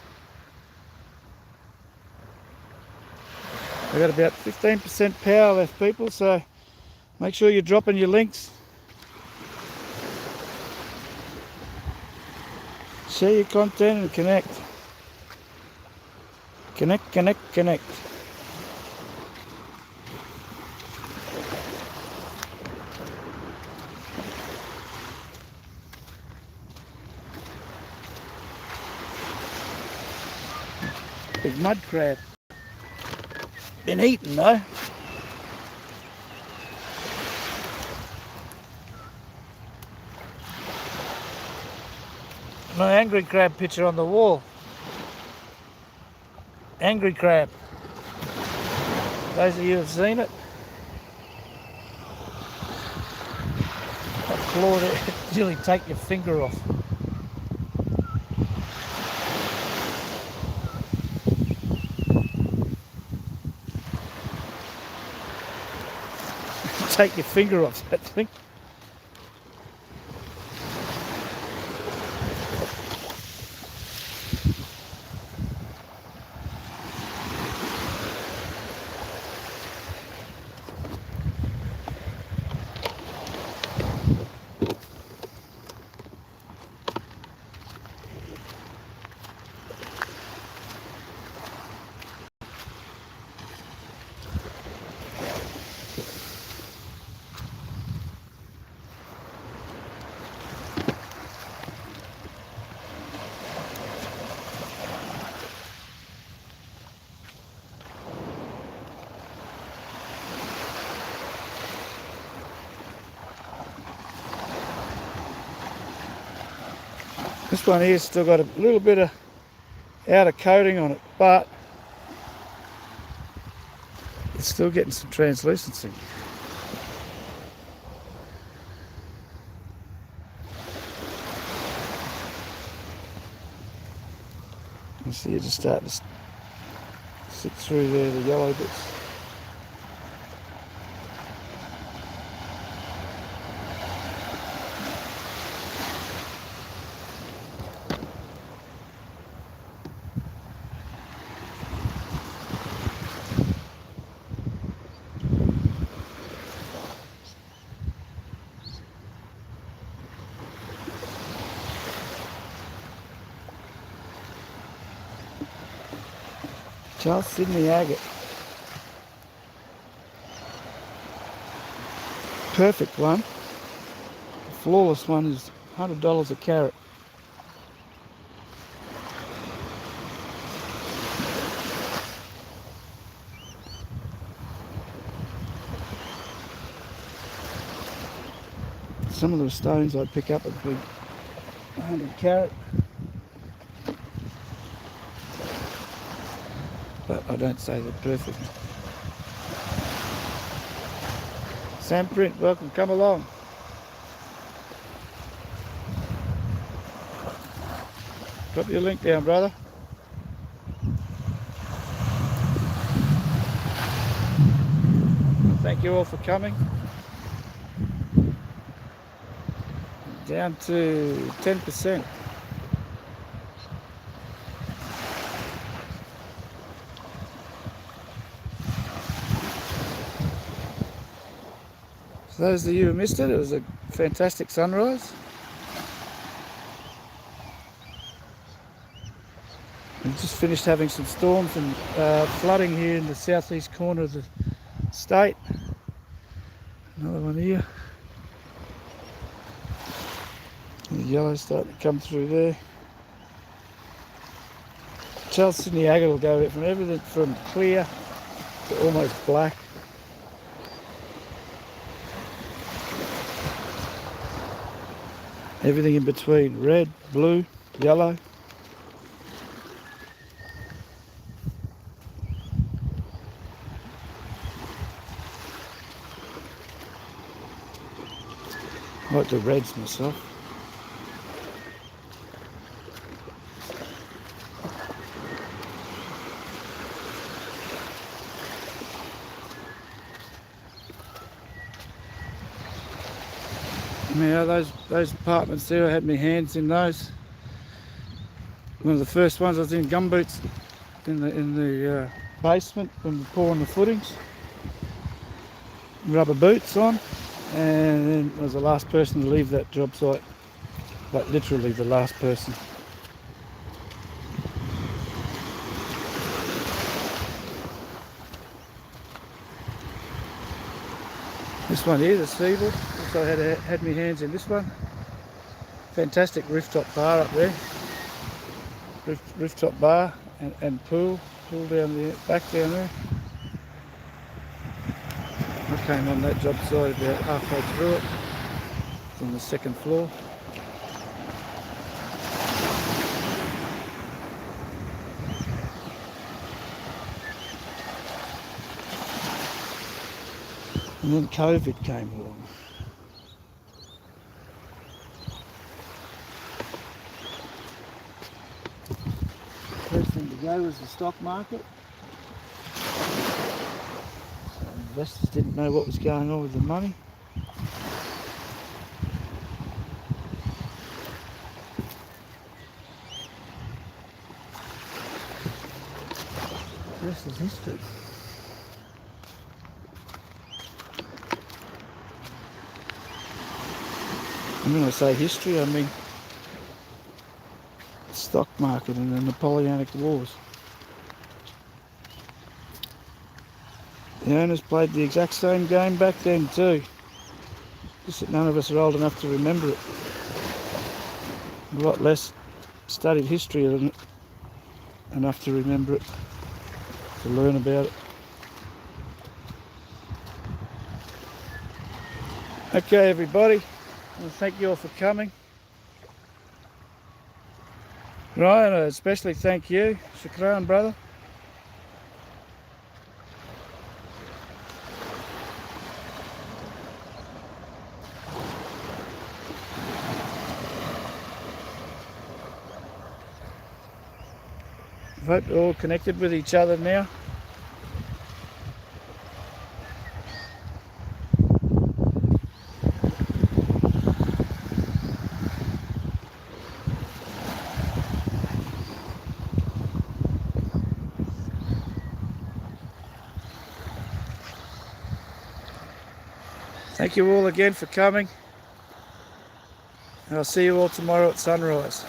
I've got about 15% power left people, so make sure you're dropping your links. Share your content and connect. Connect, connect, connect. Big mud crab. Been eaten though. My angry crab picture on the wall. Angry crab. Those of you who have seen it. I've clawed it, nearly take your finger off. Take your finger off that thing. This one here's still got a little bit of outer coating on it, but it's still getting some translucency. You see it just starting to sit through there, the yellow bits. Charles Sydney agate. Perfect one. The flawless one is $100 a carat. Some of the stones I'd pick up would be 100 carat. But I don't say they're perfect. Sam Print, welcome, come along. Drop your link down, brother. Thank you all for coming. Down to 10%. For those of you who missed it, it was a fantastic sunrise. We just finished having some storms and flooding here in the southeast corner of the state. Another one here. And the yellow's starting to come through there. Charles Sydney agate will go from everything from clear to almost black. Everything in between, red, blue, yellow. I like the reds myself. Yeah, those apartments there, I had my hands in those. One of the first ones I was in gumboots in the basement when we were pouring the footings. Rubber boots on, and then I was the last person to leave that job site. Like literally the last person. This one here, the Seaboard. Also had my hands in this one. Fantastic rooftop bar up there. Rooftop bar and pool down the back down there. I came on that job site about halfway through it. It's on the second floor. And then COVID came along. First thing to go was the stock market. Investors didn't know what was going on with the money. The rest is history. And when I say history, I mean the stock market and the Napoleonic Wars. The owners played the exact same game back then too. Just that none of us are old enough to remember it. A lot less studied history than enough to remember it, to learn about it. Okay everybody, well, thank you all for coming. Ryan, I especially thank you. Shukran, brother. I hope you're all connected with each other now. Thank you all again for coming. And I'll see you all tomorrow at sunrise.